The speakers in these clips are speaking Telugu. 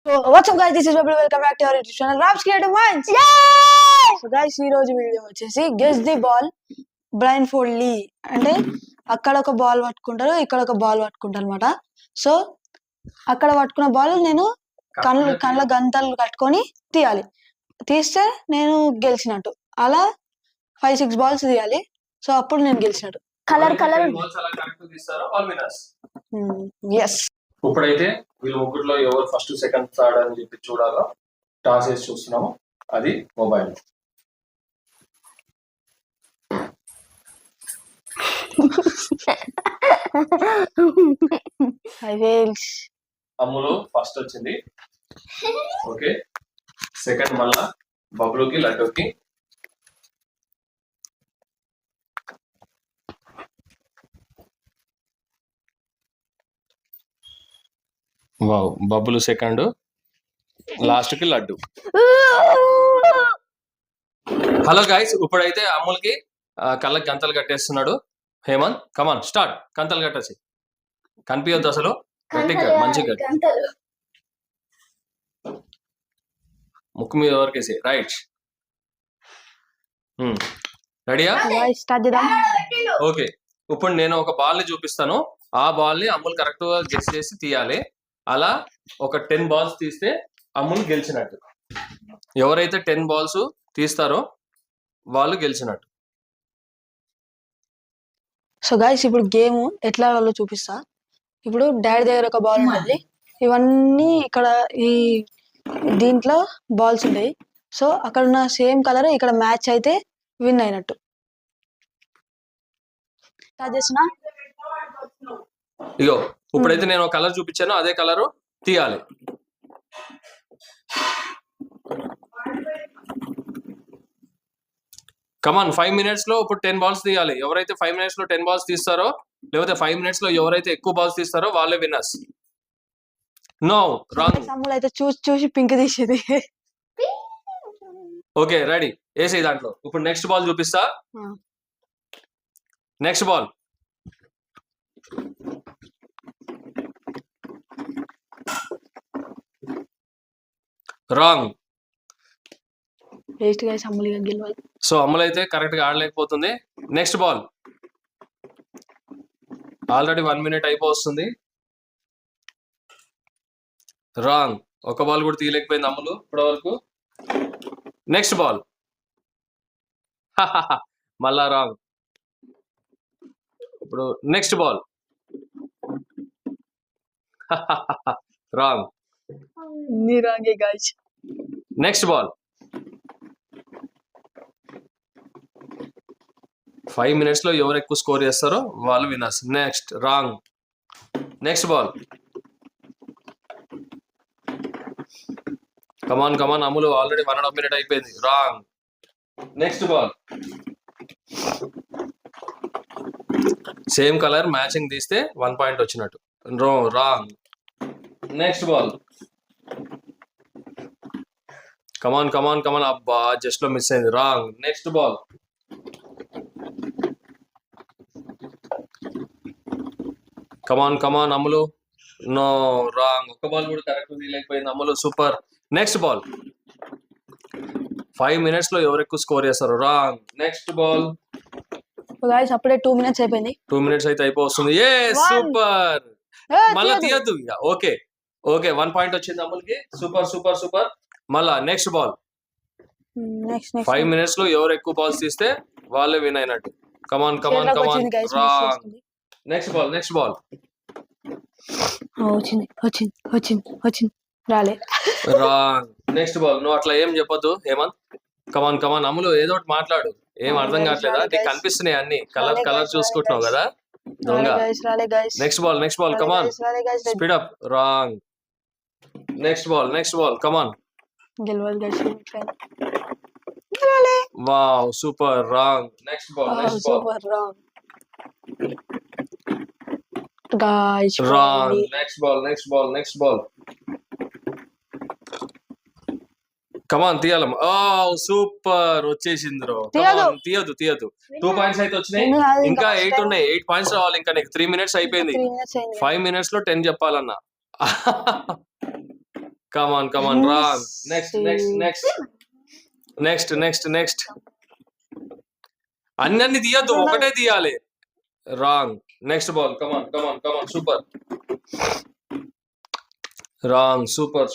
So what's up guys, this is Babu. Welcome back to our YouTube channel Rap's Creative Minds. So guys, ఈ రోజు వీడియో వచ్చేసి గెస్ ది బాల్ బ్లైండ్ ఫోల్డ్లీ అంటే అక్కడ ఒక బాల్ పట్టుకుంటారు, ఇక్కడ ఒక బాల్ పట్టుకుంటారు అనమాట. సో అక్కడ పట్టుకున్న బాల్ నేను కళ్ళ గంతలు కట్టుకొని తీయాలి. తీస్తే నేను గెలిచినట్టు. అలా 5-6 బాల్స్ తీయాలి. సో అప్పుడు నేను గెలిచినట్టు. Colour yes. ఇప్పుడైతే వీళ్ళు ముగ్గురులో ఎవరు ఫస్ట్ సెకండ్ థర్డ్ అని చెప్పి చూడాలో టాస్ వేసి చూస్తున్నాము. అది మొబైల్. అమ్ములు ఫస్ట్ వచ్చింది. ఓకే, సెకండ్ మళ్ళా బబ్లుకి లడ్డూకి. వావ్, బబ్బులు సెకండ్, లాస్ట్ కి లడ్డు. హలో గైస్, ఇప్పుడైతే అమ్ములకి కళ్ళకి గంతలు కట్టేస్తున్నాడు హేమంత్. Come on start. గంతలు కట్టేసి కనిపించద్దు అసలు, మంచిగా ముక్కు మీద ఎవరికేసి. రైట్, రెడీయా? ఓకే, ఇప్పుడు నేను ఒక బాల్ ని చూపిస్తాను. ఆ బాల్ ని అమ్ములు కరెక్ట్ గా గెస్ చేసి తీయాలి. అలా ఒక 10 బాల్స్ తీస్తే అమ్ములు గెలిచినట్టు. ఎవరైతే 10 బాల్స్ తీస్తారో వాళ్ళు గెలిచినట్టు. సో గైస్, ఇప్పుడు గేమ్ ఎట్లా ఆడాలో చూపిస్తా. ఇప్పుడు డాడీ దగ్గర ఒక బాల్ ఉంటుంది. ఇవన్నీ ఇక్కడ ఈ దీంట్లో బాల్స్ ఉంటాయి. సో అక్కడ ఉన్న సేమ్ కలర్ ఇక్కడ మ్యాచ్ అయితే విన్ అయినట్టు. స్టార్ట్ చేస్తున్నా. ఇగో, ఇప్పుడైతే నేను ఒక కలర్ చూపించాను, అదే కలరు తీయాలి. కమాన్, 5 minutes లో ఇప్పుడు 10 బాల్స్ తీయాలి. ఎవరైతే 5 minutes లో 10 బాల్స్ తీస్తారో, లేకపోతే 5 minutes లో ఎవరైతే ఎక్కువ బాల్స్ తీస్తారో వాళ్ళే విన్నర్స్. No wrong. అమ్ములు అయితే చూసి పింక్ తీసేది. ఓకే, రెడీ, వేసేయి దాంట్లో. ఇప్పుడు నెక్స్ట్ బాల్ చూపిస్తా. Next ball. Wrong. So Ammulu అయితే కరెక్ట్ గా ఆడలేకపోతుంది. Next ball. ఆల్రెడీ 1 minute అయిపోతుంది. రాంగ్. ఒక బాల్ కూడా తీయలేకపోయింది అమ్ములు ఇప్పటి వరకు. Next ball. మళ్ళా రాంగ్. ఇప్పుడు next ball. Wrong. Next ball. 5 minutes లో ఎవరు ఎక్కువ స్కోర్ చేస్తారో వాళ్ళు winners. Next wrong. Next ball. Come on Ammulu already 1.5 minute అయిపోయింది. Wrong. Next ball. Same colour matching తీస్తే 1 point వచ్చినట్టు. రాంగ్. Next ball. కమాన్ అబ్బా, జస్ట్ లో మిస్ అయింది. Wrong. Next ball. Come on Ammulu. No, wrong. ఒక్క బాల్ కూడా కరెక్ట్ తీయలేకపోయింది Ammulu. Super. Next ball. 5 minutes లో ఎవరు ఎక్కువ స్కోర్ చేస్తారు. రాంగ్. Next ball. అప్పుడే 2 minutes అయిపోయింది. 2 minutes అయితే అయిపోతుంది. ఏ సూపర్. మళ్ళా తీయద్దు ఇక. ఓకే 1 point వచ్చింది అమ్ములకి. సూపర్. మళ్ళా నెక్స్ట్ బాల్. 5 minutes లో ఎవరు ఎక్కువ బాల్స్ తీస్తే వాళ్ళే విన్ అయినట్టు. కమాన్. రాంగ్. Next ball. వచ్చింది రాలే. రాంగ్. Next ball. నువ్వు అట్లా ఏం చెప్పొద్దు హేమంత్. కమాన్ అమ్ములు, ఏదో ఒకటి మాట్లాడు. ఏం అర్థం కావట్లేదా? నీకు కనిపిస్తున్నాయి అన్ని. కలర్ చూసుకుంటున్నావు కదా దొంగ. Next ball. Come on, speed up. Wrong. Next ball. Come on. Wow, super. Wrong. Next ball. Wrong. Next ball. Come on తీయాలమ్మ. సూపర్, వచ్చేసింది. తీయదు. 2 points అయితే వచ్చినాయి. ఇంకా 8 ఉన్నాయి. 8 points రావాలి. ఇంకా నీకు 3 minutes అయిపోయింది. 5 minutes లో 10 చెప్పాలన్నా. కమాన్ రాంగ్. నెక్స్ట్ అన్ని తీయద్దు, ఒకటే తీయాలి. Wrong. Next ball. Come on super. Wrong. Super.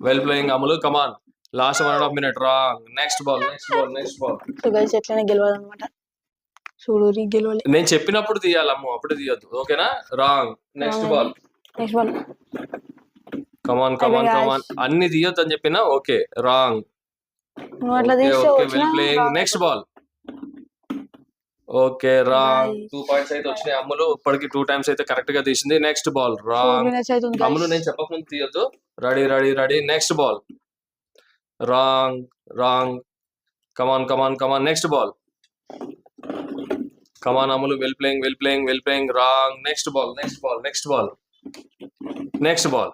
Well playing Amulu. Come on. Last 1.5 minute. Wrong. Next ball. So guys ఎట్లనే గెలవాలన్నమాట. చూడు గెలవాలి. నేను చెప్పినప్పుడు తీయాలి అమ్ము, అప్పుడు తీయద్దు. ఓకేనా? రాంగ్. Next ball. కమాన్ అన్ని తీయొద్దు అని చెప్పినా. Okay. Wrong. Well playing. Next ball. Okay. Wrong. 2 points అయితే వచ్చినాయి అమ్ములు. ఇప్పటికి 2 times అయితే కరెక్ట్ గా తీసింది. Next ball. రాంగ్. అమ్ములు నేను చెప్పకముందు తీయొద్దు. Ready. Next ball. Wrong. Come on next ball. Come on Ammulu. Well playing. Wrong. Next ball.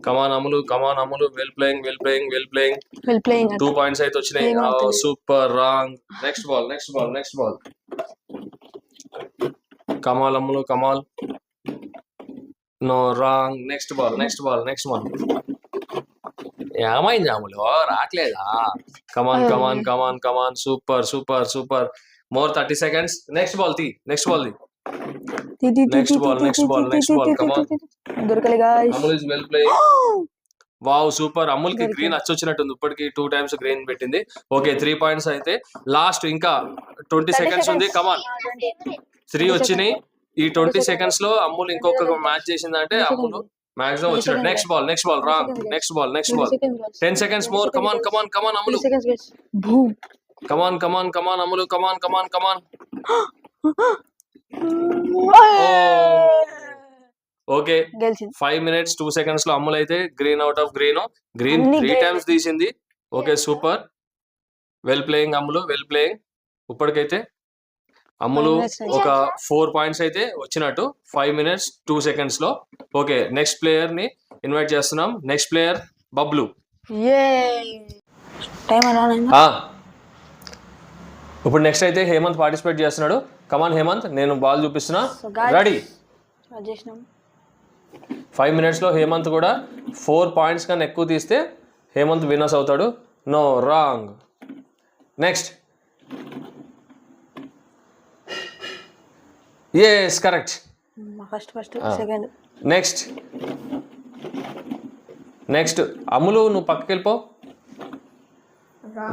Come on Ammulu. Well playing. 2 points అయితే వచ్చినాయి. Super. Wrong. Next ball. Come on Ammulu. No. Wrong. Next ball. ఏమైంది అమ్ములు? రావట్లేదా? Come on. Super. More 30 seconds. Next ball తీ. Next ball. Come on. Amul is well playing. Wow, super. Amul కి గ్రీన్ వచ్చినట్టుంది. ఇప్పటికి 2 times గ్రీన్ పెట్టింది. ఓకే, 3 points అయితే. లాస్ట్ ఇంకా 20 seconds ఉంది. కమాన్. 3 వచ్చినాయి. ఈ 20 seconds లో అమూల్ ఇంకొక మ్యాచ్ చేసిందంటే అమూల్ మాక్సిమం వచ్చినట్టు. Next ball. Wrong. Next ball. 10 seconds more. Come on Amul. Come on Amul. Come on. Okay, 5 minutes 2 seconds లో అమ్ములు అయితే green out of green 3 times తీసింది. Okay, super. Well playing Ammulu. ఇప్పటికైతే అమ్ములు ఒక 4 points అయితే వచ్చినట్టు 5 minutes 2 seconds లో. ఓకే, నెక్స్ట్ ప్లేయర్ ని ఇన్వైట్ చేస్తున్నాం. Next player Bablu. ఇప్పుడు నెక్స్ట్ అయితే హేమంత్ పార్టిసిపేట్ చేస్తున్నాడు. కమాన్ హేమంత్, నేను బాల్ చూపిస్తున్నా. రెడీ. 5 minutes లో హేమంత్ కూడా 4 points కన్నా ఎక్కువ తీస్తే హేమంత్ విన్నర్స్ అవుతాడు. No. Wrong. Next. yes, correct. Next Ammulu, నువ్వు పక్కకి వెళ్ళిపో.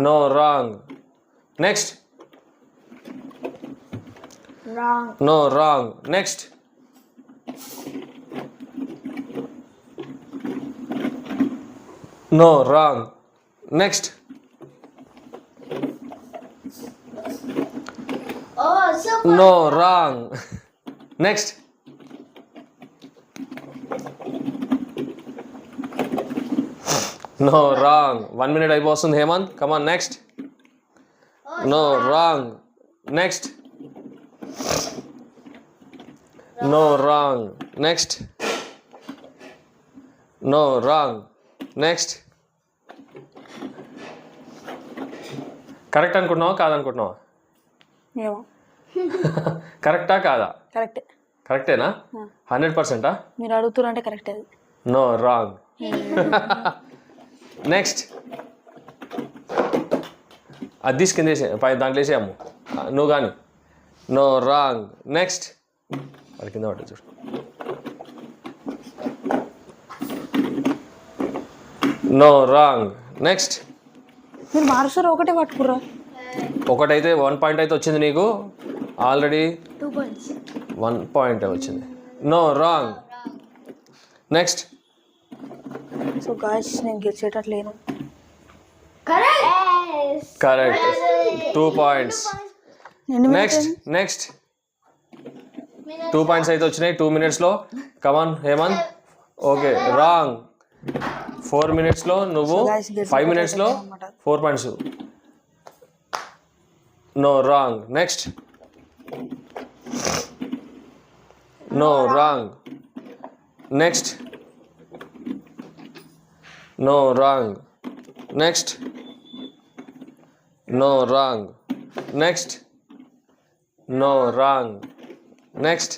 No. Wrong. Next. No. Wrong. Next. No. Wrong. Next. No. Wrong. Next. No. Wrong. 1 minute అయిపోతుంది Hemanth. Come on. Next. No. Wrong. Next. No. Wrong. Next. No. Wrong. Next. Correct అనుకుంటున్నావా కాదనుకుంటున్నావా? కరెక్టా కాదా? కరెక్టేనా? 100%? మీరు అడుగుతారంటే కరెక్ట్. అది నో. రాంగ్. నెక్స్ట్. అది తీసుకుంది దాంట్లో వేసేయమ్ము నువ్వు కానీ. నో. రాంగ్. నెక్స్ట్. అది కింద పట్టు చూడు. నో. రాంగ్. నెక్స్ట్. మీరు మారుస్తారు, ఒకటే పట్టుకుర్రా. ఒకటైతే 1 point అయితే వచ్చింది నీకు. ఆల్రెడీ 1 point వచ్చింది. No. Wrong. Next. So guys, నేను గెలిచేటట్లేను. కరెక్ట్. 2 points. నెక్స్ట్. 2 points అయితే వచ్చినాయి 2 minutes లో. Come on Hemanth. Okay. Wrong. 4 minutes లో నువ్వు 5 minutes లో 4 points. No. Wrong. Next. No. Wrong. Next. No. Wrong. Next. No. Wrong. Next. No. Wrong. Next.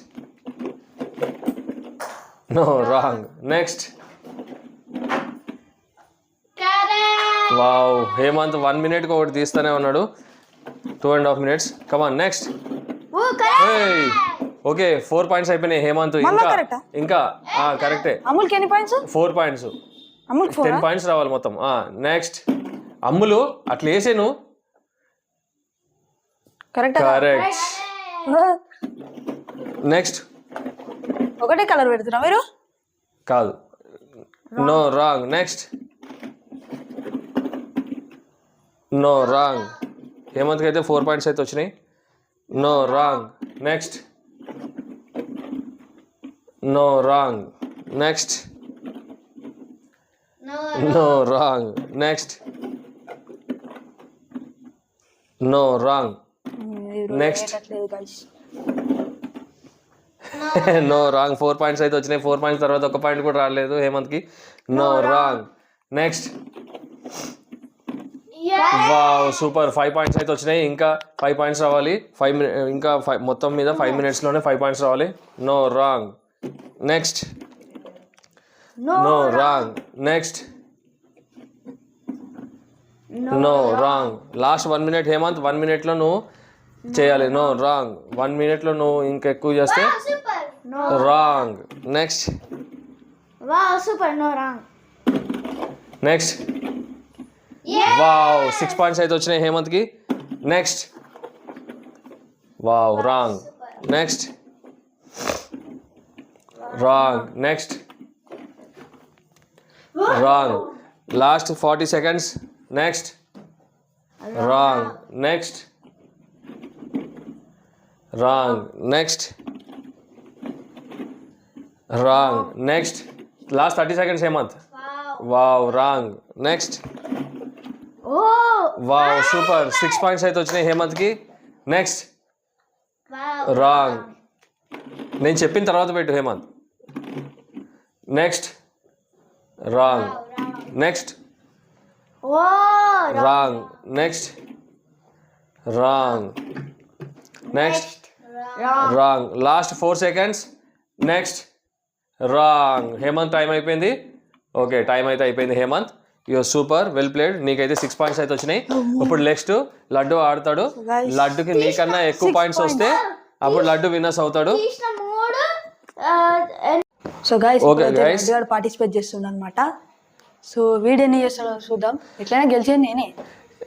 No. Wrong. Next. Wow, Hemanth 1 minute కి ఒకటి తీస్తానే ఉన్నాడు. 2.5 minutes. Come on next. Okay 4 points అయిపోయినాయి హేమంత్. ఇంకా కరెక్టే. అమూల్కి ఎన్ని పాయింట్స్? 4 points. అమూల్కి 10 points రావాలి మొత్తం. నెక్స్ట్ అమ్ములు అట్లా వేసేను. కరెక్ట్. నెక్స్ట్. ఒకటే కలర్ పెడుతున్నా మీరు? కాదు, no wrong. Next. No wrong. హేమంత్కి అయితే 4 points అయితే వచ్చినాయి. No wrong. Next. No wrong. Next. No wrong. Next. No wrong. Next. No wrong. 4 points అయితే వచ్చినాయి. 4 points తర్వాత 1 point కూడా రాలేదు హేమంత్కి. No wrong. Next. Wow super. 5 points అయితే వచ్చినాయి. ఇంకా 5 points రావాలి. ఇంకా మొత్తం మీద 5 minutes లోనే 5 points రావాలి. No wrong. Next. No wrong. Next. No wrong. Last 1 minute Hemanth. 1 minute లో నువ్వు చేయాలి. No wrong. 1 minute లో నువ్వు ఇంకా ఎక్కువ చేస్తే wrong. Next. Next. Wow 6 points అయితే వచ్చినాయి హేమంత్కి. Next. Wow wrong. Next. Wrong. Next. Wrong. Last 40 seconds. Next. Wrong. Next. Wrong. Next. Wrong. Next. Last 30 seconds Hemanth. Wow wrong. Next. Wow super. 6 points అయితే వచ్చినాయి హేమంత్కి. నెక్స్ట్. రాంగ్. నేను చెప్పిన తర్వాత పెట్టు Hemanth. Next. Wrong. Next. Wrong. Next. Wrong. Next. Wrong. Last 4 seconds. Next. Wrong. Hemanth time అయిపోయింది. ఓకే టైం అయితే అయిపోయింది Hemanth. You super, well played. నీకైతే 6 points అయితే వచ్చినాయి. ఇప్పుడు నెక్స్ట్ లడ్డు ఆడతాడు. లడ్డుకి నీకన్నా ఎక్కువ పాయింట్స్ వస్తే అప్పుడు లడ్డు విన్నర్స్ అవుతాడు. సో గైస్ పార్టిసిపేట్ చేస్తుండ అనమాట. సో వీడియోని చేస్తాడో చూద్దాం. ఎట్లయినా గెలిచేది నేనే.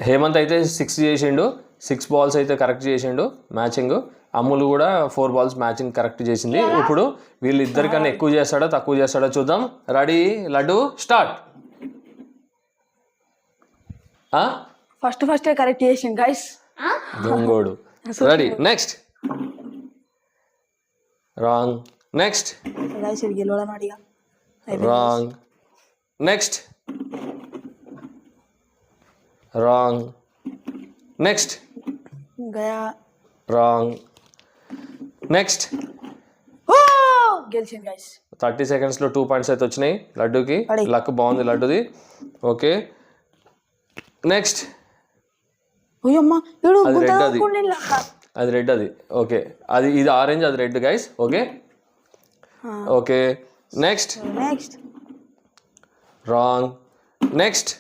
హేమంత్ అయితే 6 చేసిండు. 6 balls అయితే కరెక్ట్ చేసిండు మ్యాచింగ్. అమ్ములు కూడా 4 balls మ్యాచింగ్ కరెక్ట్ చేసింది. ఇప్పుడు వీళ్ళు ఇద్దరికన్నా ఎక్కువ చేస్తాడో తక్కువ చేస్తాడో చూద్దాం. Ready Laddu start. First correct చేసిండు గైస్. దొంగోడు. Ready next. Wrong. Next. Guys ఇది గెలవడం అడిగా. రాంగ్. నెక్స్ట్. రాంగ్. నెక్స్ట్. గయా. రాంగ్. నెక్స్ట్. గెలిచింది గైస్. 30 seconds లో 2 points అయితే వచ్చినాయి లడ్డుకి. లక్ బాగుంది లడ్డుది. Okay next. అది రెడ్. అది రెడ్. అది ఓకే. అది ఇది ఆరెంజ్, అది red guys. Okay okay next. Wrong. Next.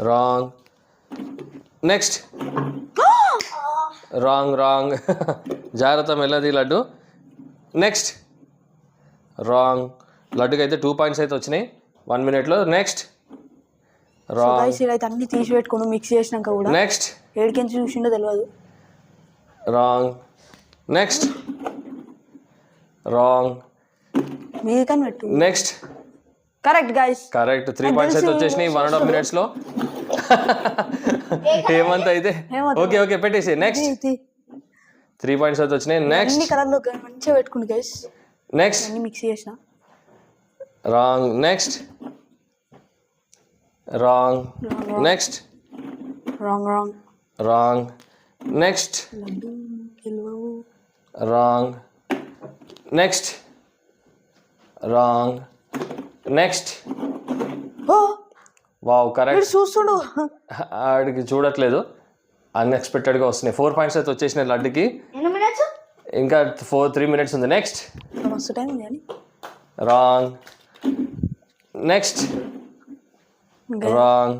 Wrong. Next. Wrong. Wrong. జాగ్రత్త మెల్లది లడ్డు. నెక్స్ట్. రాంగ్. లడ్డుకి అయితే 2 points అయితే వచ్చినాయి 1 minute లో. నెక్స్ట్. రాంగ్. అన్ని తీసి పెట్టుకుని మిక్స్ చేసినాక కూడా నెక్స్ట్. ఏడికెంచి చూసిండో తెలియదు. రాంగ్. నెక్స్ట్. రాంగ్. మీరు కానీ పెట్టు. Next. Correct guys. Correct. 3 points అయితే వచ్చేసినాయి 1.5 minutes లో. హేమంత్ అయితే ఓకే ఓకే పెట్టేసి. నెక్స్ట్. 3 points అయితే వచ్చినాయి. నెక్స్ట్. కలర్ లో మంచిగా పెట్టుకుంది గైస్. నెక్స్ట్. అన్ని మిక్స్ చేసిన. Wrong. Next. Wrong. Next. Wrong. Wrong. Next. Wrong. Next. Wrong. Next. Wow correct. చూస్తుడు ఆడికి చూడట్లేదు. అన్ఎక్స్పెక్టెడ్గా వస్తున్నాయి. 4 points అయితే వచ్చేసినాయి లడ్డుకి. ఇంకా 3 minutes ఉంది. Next. Wrong. Next. Wrong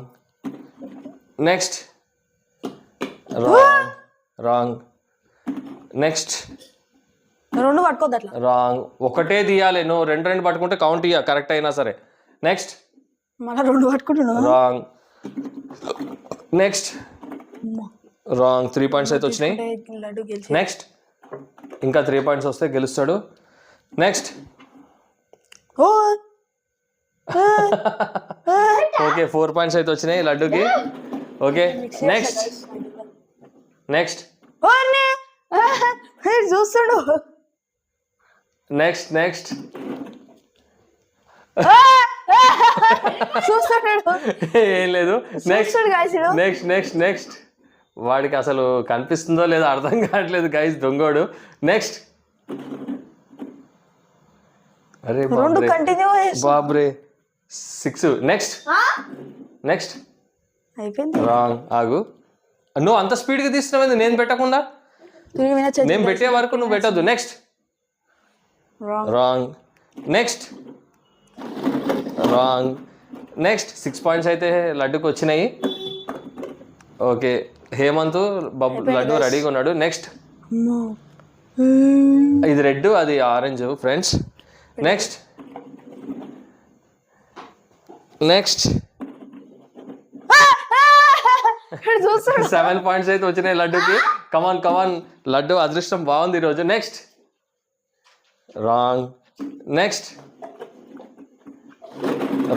next wrong wrong next రెండు పట్టుకోద్దు అట్లా. రాంగ్ ఒకటే తీయాలి, నువ్వు రెండు పట్టుకుంటే కౌంట్ ఇయ్య కరెక్ట్ అయినా సరే. నెక్స్ట్ మళ్ళీ రెండు పట్టుకుంటున్నావు. రాంగ్ నెక్స్ట్ రాంగ్ 3 పాయింట్స్ అయితే వచ్చినాయి. లడ్డు గెలిచి. నెక్స్ట్ ఇంకా 3 పాయింట్స్ వస్తే గెలుస్తాడు. నెక్స్ట్ ఓకే 4 పాయింట్స్ అయితే వచ్చినాయి లడ్డుకి. ఓకే నెక్స్ట్ నెక్స్ట్ చూస్తాడు. నెక్స్ట్ నెక్స్ట్ చూస్తాడు ఏం లేదు. నెక్స్ట్ నెక్స్ట్ నెక్స్ట్ నెక్స్ట్ వాడికి అసలు కనిపిస్తుందో లేదో అర్థం కావట్లేదు గైస్ దొంగోడు. నెక్స్ట్ అరే రెండు కంటిన్యూ బాబ్రే 6. నెక్స్ట్ నెక్స్ట్ అయిపోయింది. రాంగ్ ఆగు, నువ్వు అంత స్పీడ్గా తీస్తున్నావు నేను పెట్టకుండా. నేను పెట్టే వరకు నువ్వు పెట్టద్దు. Next wrong next wrong next 6 points అయితే లడ్డుకు వచ్చినాయి. ఓకే హేమంత్ లడ్డు రెడీగా ఉన్నాడు. నెక్స్ట్ ఇది రెడ్ అది orange friends. Next next 7 points అయితే వచ్చినాయి లడ్డుకి. కమాన్ కమాన్ లడ్డు అదృష్టం బాగుంది ఈరోజు. Next wrong next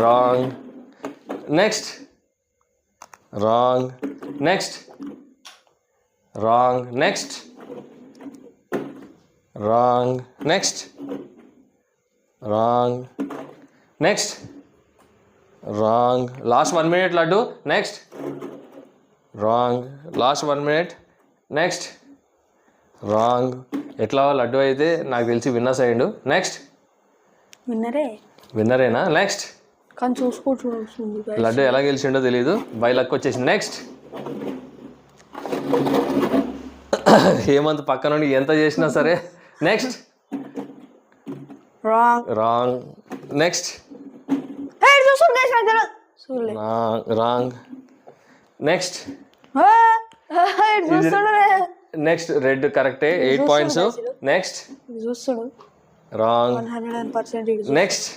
wrong next wrong next wrong next wrong next wrong next wrong last 1 minute laddu. Next wrong last 1 minute. Next wrong ఎట్లా లడ్డు అయితే నాకు తెలిసి విన్నర్స్ అయ్యిండు. నెక్స్ట్ విన్నరేనా? నెక్స్ట్ కానీ చూసుకుంటున్నాడు లడ్డు ఎలా గెలిచిండో తెలియదు, బై లక్ వచ్చేసింది. నెక్స్ట్ హేమంత్ పక్క నుండి ఎంత చేసినా సరే. Next wrong next wrong next next red కరెక్టే 8 పాయింట్స్. నెక్స్ట్ చూస్తాడు wrong 100%. Next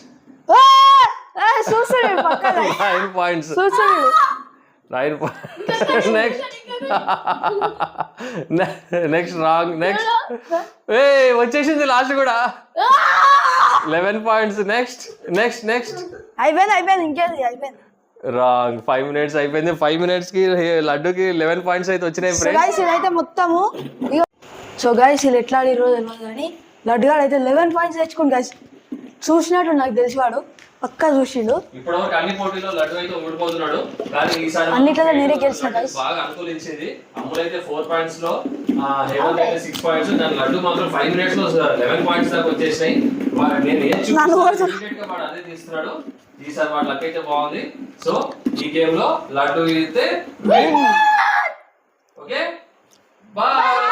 9 points. 9 points. Next next wrong next ఏ వచ్చేసింది లాస్ట్ కూడా 11 పాయింట్స్. నెక్స్ట్ నెక్స్ట్ నెక్స్ట్ అయిపోయింది ఇంకేది అయిపోయింది. రాంగ్ 5 minutes అయిపోయింది. 5 minutes కి లడ్డుకి 11 పాయింట్స్ అయితే వచ్చినాయి ఫ్రెండ్స్. ఇదైతే మొత్తము సో గైస్ వీళ్ళు ఎట్లా ఆడి రోజు తెలియదు కానీ లడ్డు గారు అయితే 11 పాయింట్స్ తెచ్చుకుని గైస్ చూసినట్టు నాకు తెలిసివాడు పక్కా చూసిండు. ఇప్పటివరకు అన్ని పోటీలో లడ్డు అయితే ఓడిపోతున్నాడు, కానీ ఈసారి అన్నిట్లలో నేనే గెలిచిన గైస్. బాగా అనుకూలించింది. అమ్ములు అయితే 4 పాయింట్స్ లో, హేమంత్ అయితే 6 పాయింట్స్, దాని లడ్డు మాత్రం 5 minutes లో 11 పాయింట్స్ దాకా వచ్చేసినాయి. నేను ఏం చూపించాను అదే తీస్తున్నాడు. ఈసారి వాడు లక్ అయితే బాగుంది. సో ఈ గేమ్ లో లడ్డు అయితే ఓకే బాయ్.